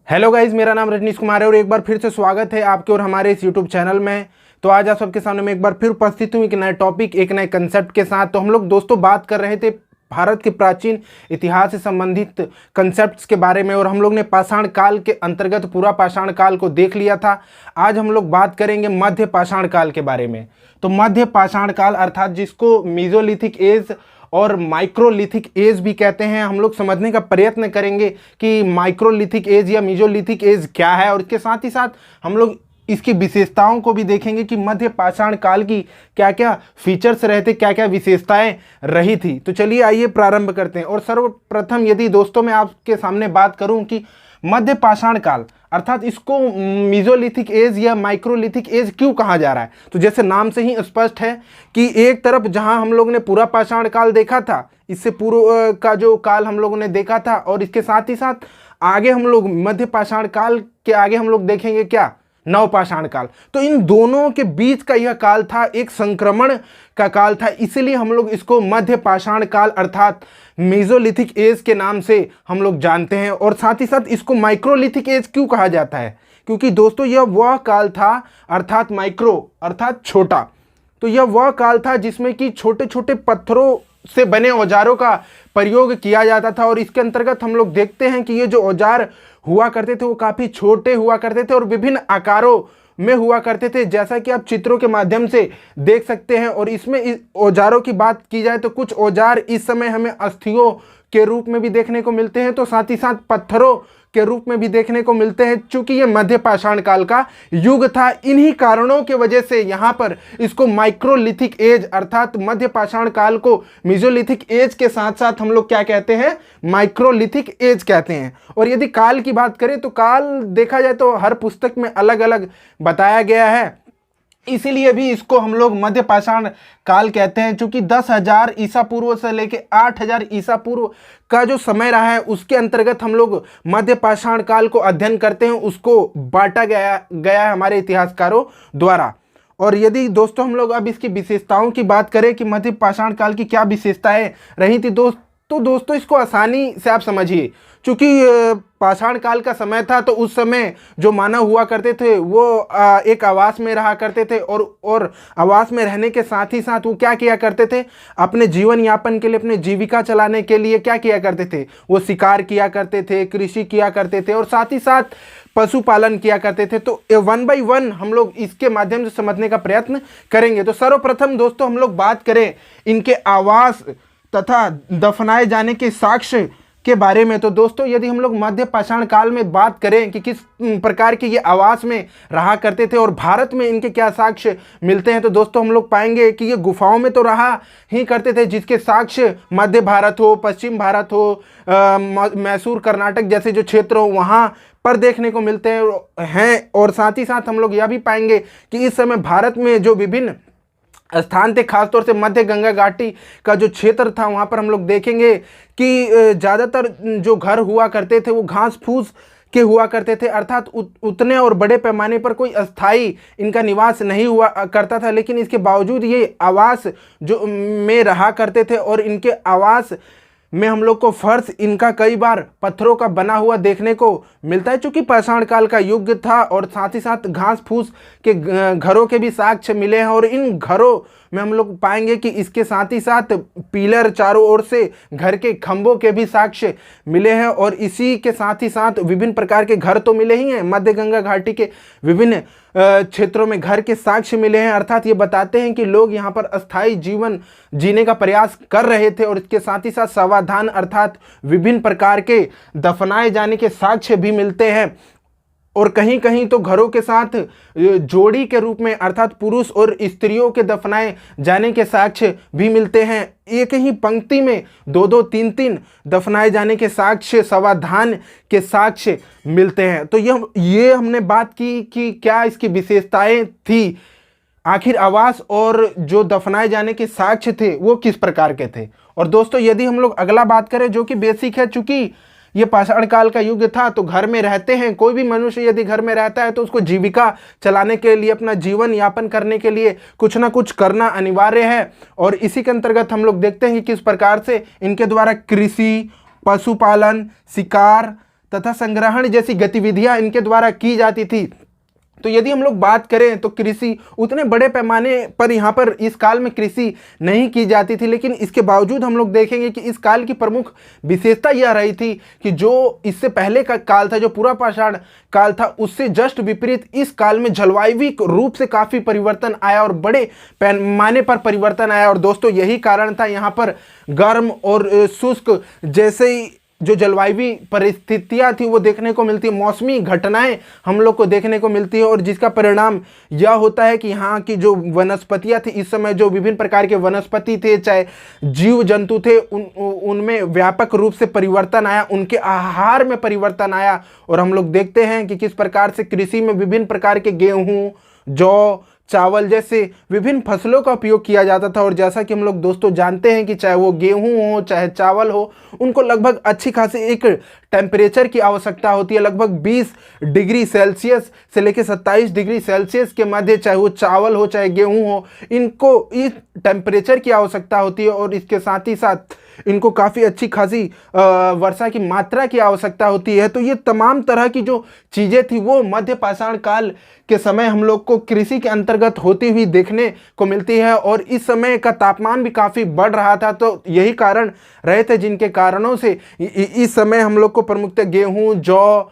Hello guys, मेरा नाम रजनीश कुमार है और एक बार फिर से स्वागत है आपके और हमारे इस यूट्यूब चैनल में। तो आज आप सबके सामने मैं एक बार फिर उपस्थित हूँ एक नए टॉपिक, एक नए कंसेप्ट के साथ। तो हम लोग दोस्तों बात कर रहे थे भारत के प्राचीन इतिहास से संबंधित कंसेप्ट्स के बारे में और हम लोग ने पाषाण काल के अंतर्गत पूरा पाषाण काल को देख लिया था। आज हम लोग बात करेंगे मध्य पाषाण काल के बारे में। तो मध्य पाषाण काल अर्थात जिसको मीजोलिथिक एज और माइक्रोलिथिक एज भी कहते हैं, हम लोग समझने का प्रयत्न करेंगे कि माइक्रोलिथिक एज या मीजोलिथिक एज क्या है और इसके साथ ही साथ हम लोग इसकी विशेषताओं को भी देखेंगे कि मध्य पाषाण काल की क्या क्या फीचर्स रहते, क्या क्या विशेषताएं रही थी। तो चलिए आइए प्रारंभ करते हैं। और सर्वप्रथम यदि दोस्तों मैं आपके सामने बात करूं कि मध्य पाषाण काल अर्थात इसको मीजोलिथिक एज या माइक्रोलिथिक एज क्यों कहा जा रहा है, तो जैसे नाम से ही स्पष्ट है कि एक तरफ जहां हम लोग ने पूरा पाषाण काल देखा था, इससे पूर्व का जो काल हम लोगों ने देखा था, और इसके साथ ही साथ आगे हम लोग मध्य पाषाण काल के आगे हम लोग देखेंगे क्या, नवपाषाण काल। तो इन दोनों के बीच का यह काल था, एक संक्रमण का काल था, इसीलिए हम लोग इसको मध्य पाषाण काल अर्थात मेसोलिथिक एज के नाम से हम लोग जानते हैं। और साथ ही साथ इसको माइक्रोलिथिक एज क्यों कहा जाता है, क्योंकि दोस्तों यह वह काल था अर्थात माइक्रो अर्थात छोटा, तो यह वह काल था जिसमें कि छोटे छोटे पत्थरों से बने औजारों का प्रयोग किया जाता था। और इसके अंतर्गत हम लोग देखते हैं कि ये जो औजार हुआ करते थे वो काफ़ी छोटे हुआ करते थे और विभिन्न आकारों में हुआ करते थे, जैसा कि आप चित्रों के माध्यम से देख सकते हैं। और इसमें इस औजारों की बात की जाए तो कुछ औजार इस समय हमें अस्थियों के रूप में भी देखने को मिलते हैं, तो साथ ही साथ पत्थरों के रूप में भी देखने को मिलते हैं। चूंकि ये मध्य पाषाण काल का युग था, इन्हीं कारणों के वजह से यहाँ पर इसको माइक्रोलिथिक एज अर्थात मध्य पाषाण काल को मेसोलिथिक एज के साथ साथ हम लोग क्या कहते हैं, माइक्रोलिथिक एज कहते हैं। और यदि काल की बात करें तो काल देखा जाए तो हर पुस्तक में अलग अलग बताया गया है, इसीलिए भी इसको हम लोग मध्य पाषाण काल कहते हैं। चूंकि 10,000 ईसा पूर्व से लेके 8,000 ईसा पूर्व का जो समय रहा है उसके अंतर्गत हम लोग मध्य पाषाण काल को अध्ययन करते हैं, उसको बांटा गया है हमारे इतिहासकारों द्वारा। और यदि दोस्तों हम लोग अब इसकी विशेषताओं की बात करें कि मध्य पाषाण काल की क्या विशेषताएं रही थी तो दोस्तों इसको आसानी से आप समझिए। चूँकि पाषाण काल का समय था तो उस समय जो मानव हुआ करते थे वो एक आवास में रहा करते थे और आवास में रहने के साथ ही साथ वो क्या किया करते थे, अपने जीवन यापन के लिए, अपने जीविका चलाने के लिए क्या किया करते थे, वो शिकार किया करते थे, कृषि किया करते थे और साथ ही साथ पशुपालन किया करते थे। तो 1 बाय 1 हम लोग इसके माध्यम से समझने का प्रयत्न करेंगे। तो सर्वप्रथम दोस्तों हम लोग बात करें इनके आवास तथा दफनाए जाने के साक्ष्य के बारे में। तो दोस्तों यदि हम लोग मध्य पाषाण काल में बात करें कि किस प्रकार के ये आवास में रहा करते थे और भारत में इनके क्या साक्ष्य मिलते हैं, तो दोस्तों हम लोग पाएंगे कि ये गुफाओं में तो रहा ही करते थे, जिसके साक्ष्य मध्य भारत हो, पश्चिम भारत हो, मैसूर कर्नाटक जैसे जो क्षेत्र हो वहाँ पर देखने को मिलते हैं। और साथ ही साथ हम लोग यह भी पाएंगे कि इस समय भारत में जो विभिन्न स्थान थे, खासतौर से मध्य गंगा घाटी का जो क्षेत्र था, वहाँ पर हम लोग देखेंगे कि ज़्यादातर जो घर हुआ करते थे वो घास फूस के हुआ करते थे, अर्थात उतने और बड़े पैमाने पर कोई अस्थाई इनका निवास नहीं हुआ करता था। लेकिन इसके बावजूद ये आवास जो में रहा करते थे और इनके आवास में हम लोग को फर्श इनका कई बार पत्थरों का बना हुआ देखने को मिलता है, चूँकि पाषाण काल का युग था। और साथ ही साथ घास फूस के घरों के भी साक्ष्य मिले हैं और इन घरों में हम लोग पाएंगे कि इसके साथ ही साथ पिलर चारों ओर से घर के खंभों के भी साक्ष्य मिले हैं। और इसी के साथ ही साथ विभिन्न प्रकार के घर तो मिले ही हैं, मध्य गंगा घाटी के विभिन्न क्षेत्रों में घर के साक्ष्य मिले हैं, अर्थात ये बताते हैं कि लोग यहाँ पर अस्थायी जीवन जीने का प्रयास कर रहे थे। और इसके साथ ही साथ सावधान अर्थात विभिन्न प्रकार के दफनाए जाने के साक्ष्य भी मिलते हैं। और कहीं कहीं तो घरों के साथ जोड़ी के रूप में अर्थात पुरुष और स्त्रियों के दफनाए जाने के साक्ष्य भी मिलते हैं। एक ही पंक्ति में 2-2, 3-3 दफनाए जाने के साक्ष्य, सावधान के साक्ष्य मिलते हैं। तो ये हमने बात की कि क्या इसकी विशेषताएं थी, आखिर आवास और जो दफनाए जाने के साक्ष्य थे वो किस प्रकार के थे। और दोस्तों यदि हम लोग अगला बात करें जो कि बेसिक है, चूंकि ये पाषाण काल का युग था तो घर में रहते हैं, कोई भी मनुष्य यदि घर में रहता है तो उसको जीविका चलाने के लिए, अपना जीवन यापन करने के लिए कुछ ना कुछ करना अनिवार्य है। और इसी के अंतर्गत हम लोग देखते हैं कि किस प्रकार से इनके द्वारा कृषि, पशुपालन, शिकार तथा संग्रहण जैसी गतिविधियां इनके द्वारा की जाती थी। तो यदि हम लोग बात करें तो कृषि उतने बड़े पैमाने पर यहाँ पर इस काल में कृषि नहीं की जाती थी, लेकिन इसके बावजूद हम लोग देखेंगे कि इस काल की प्रमुख विशेषता यह रही थी कि जो इससे पहले का काल था, जो पूरा पाषाण काल था, उससे जस्ट विपरीत इस काल में जलवायु रूप से काफ़ी परिवर्तन आया और बड़े पैमाने पर परिवर्तन आया। और दोस्तों यही कारण था यहाँ पर गर्म और शुष्क जैसे ही जो जलवायु परिस्थितियां थी वो देखने को मिलती है, मौसमी घटनाएं हम लोग को देखने को मिलती है, और जिसका परिणाम यह होता है कि यहाँ की जो वनस्पतियां थी, इस समय जो विभिन्न प्रकार के वनस्पति थे, चाहे जीव जंतु थे, उनमें व्यापक रूप से परिवर्तन आया, उनके आहार में परिवर्तन आया। और हम लोग देखते हैं कि किस प्रकार से कृषि में विभिन्न प्रकार के गेहूँ, जौ, चावल जैसे विभिन्न फसलों का उपयोग किया जाता था। और जैसा कि हम लोग दोस्तों जानते हैं कि चाहे वो गेहूं हो चाहे चावल हो, उनको लगभग अच्छी खासी एक टेम्परेचर की आवश्यकता होती है, लगभग 20 डिग्री सेल्सियस से लेकर 27 डिग्री सेल्सियस के मध्य, चाहे वो चावल हो चाहे गेहूं हो, इनको इस टेम्परेचर की आवश्यकता होती है। और इसके साथ ही साथ इनको काफ़ी अच्छी खासी वर्षा की मात्रा की आवश्यकता होती है। तो ये तमाम तरह की जो चीज़ें थी वो मध्य पाषाण काल के समय हम लोग को कृषि के अंतर्गत होती हुई देखने को मिलती है। और इस समय का तापमान भी काफ़ी बढ़ रहा था, तो यही कारण रहे थे जिनके कारणों से इस समय हम लोग को प्रमुखतः गेहूँ, जौ,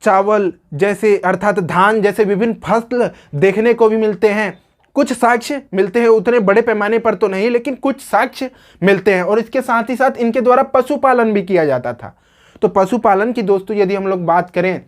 चावल जैसे अर्थात धान जैसे विभिन्न फसल देखने को भी मिलते हैं। कुछ साक्ष्य मिलते हैं, उतने बड़े पैमाने पर तो नहीं, लेकिन कुछ साक्ष्य मिलते हैं। और इसके साथ ही साथ इनके द्वारा पशुपालन भी किया जाता था। तो पशुपालन की दोस्तों यदि हम लोग बात करें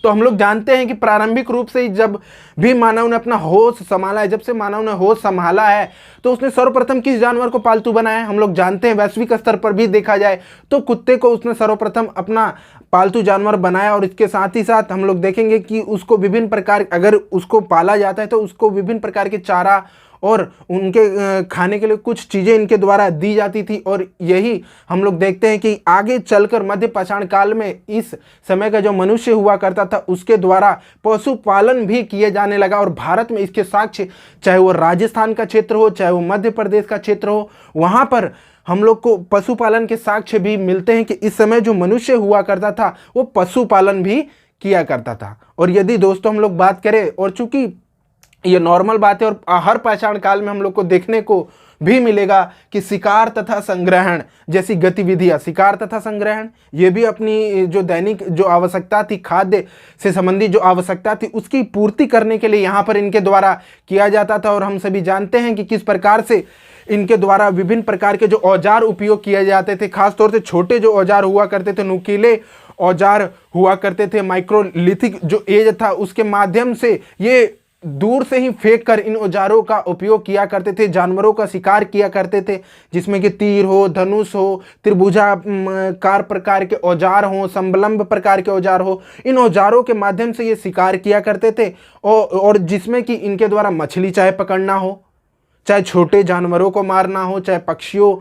तो हम लोग जानते हैं कि प्रारंभिक रूप से ही जब भी मानव ने अपना होश संभाला है, जब से मानव ने होश संभाला है, तो उसने सर्वप्रथम किस जानवर को पालतू बनाया? हम लोग जानते हैं वैश्विक स्तर पर भी देखा जाए तो कुत्ते को उसने सर्वप्रथम अपना पालतू जानवर बनाया। और इसके साथ ही साथ हम लोग देखेंगे कि उसको विभिन्न प्रकार, अगर उसको पाला जाता है तो उसको विभिन्न प्रकार के चारा और उनके खाने के लिए कुछ चीज़ें इनके द्वारा दी जाती थी। और यही हम लोग देखते हैं कि आगे चलकर मध्य पाषाण काल में इस समय का जो मनुष्य हुआ करता था उसके द्वारा पशुपालन भी किए जाने लगा। और भारत में इसके साक्ष्य, चाहे वो राजस्थान का क्षेत्र हो चाहे वो मध्य प्रदेश का क्षेत्र हो, वहाँ पर हम लोग को पशुपालन के साक्ष्य भी मिलते हैं कि इस समय जो मनुष्य हुआ करता था वो पशुपालन भी किया करता था। और यदि दोस्तों हम लोग बात करें, और चूंकि ये नॉर्मल बात है और हर पाषाण काल में हम लोग को देखने को भी मिलेगा कि शिकार तथा संग्रहण जैसी गतिविधियां, शिकार तथा संग्रहण ये भी अपनी जो दैनिक जो आवश्यकता थी, खाद्य से संबंधित जो आवश्यकता थी, उसकी पूर्ति करने के लिए यहाँ पर इनके द्वारा किया जाता था। और हम सभी जानते हैं कि किस प्रकार से इनके द्वारा विभिन्न प्रकार के जो औजार उपयोग किए जाते थे, खासतौर से छोटे जो औजार हुआ करते थे, नुकीले औजार हुआ करते थे, माइक्रोलिथिक जो एज था उसके माध्यम से ये दूर से ही फेंक कर इन औजारों का उपयोग किया करते थे, जानवरों का शिकार किया करते थे, जिसमें कि तीर हो, धनुष हो, त्रिभुजाकार प्रकार के औजार हो, संबलंब प्रकार के औजार हो, इन औजारों के माध्यम से ये शिकार किया करते थे। और जिसमें कि इनके द्वारा मछली चाहे पकड़ना हो, चाहे छोटे जानवरों को मारना हो, चाहे पक्षियों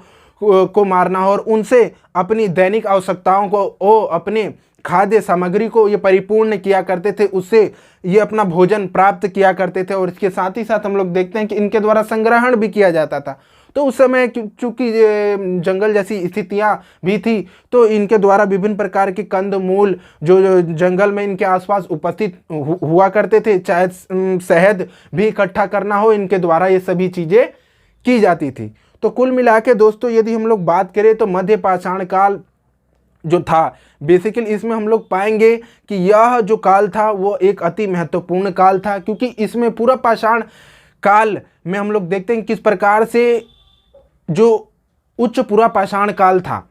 को मारना हो, और उनसे अपनी दैनिक आवश्यकताओं को अपने खाद्य सामग्री को ये परिपूर्ण किया करते थे, उससे ये अपना भोजन प्राप्त किया करते थे। और इसके साथ ही साथ हम लोग देखते हैं कि इनके द्वारा संग्रहण भी किया जाता था। तो उस समय चूंकि जंगल जैसी स्थितियां भी थी, तो इनके द्वारा विभिन्न प्रकार के कंद मूल जो जंगल में इनके आसपास उपस्थित हुआ करते थे, चाहे शहद भी इकट्ठा करना हो, इनके द्वारा ये सभी चीज़ें की जाती थी। तो कुल मिला के दोस्तों यदि हम लोग बात करें तो मध्य पाषाण काल जो था, बेसिकली इसमें हम लोग पाएंगे कि यह जो काल था वो एक अति महत्वपूर्ण काल था, क्योंकि इसमें पूरा पाषाण काल में हम लोग देखते हैं किस प्रकार से जो उच्च पूरा पाषाण काल था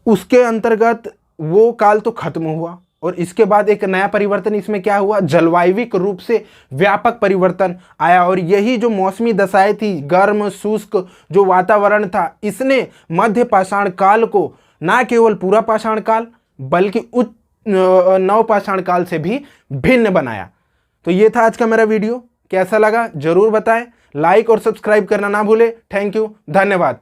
उसके अंतर्गत वो काल तो खत्म हुआ, और इसके बाद एक नया परिवर्तन इसमें क्या हुआ, जलवायविक रूप से व्यापक परिवर्तन आया। और यही जो मौसमी दशाएं थी, गर्म शुष्क जो वातावरण था, इसने मध्य पाषाण काल को ना केवल पूरा पाषाण काल बल्कि उच्च नव पाषाण काल से भी भिन्न बनाया। तो ये था आज का मेरा वीडियो, कैसा लगा जरूर बताएं, लाइक और सब्सक्राइब करना ना भूलें। थैंक यू, धन्यवाद।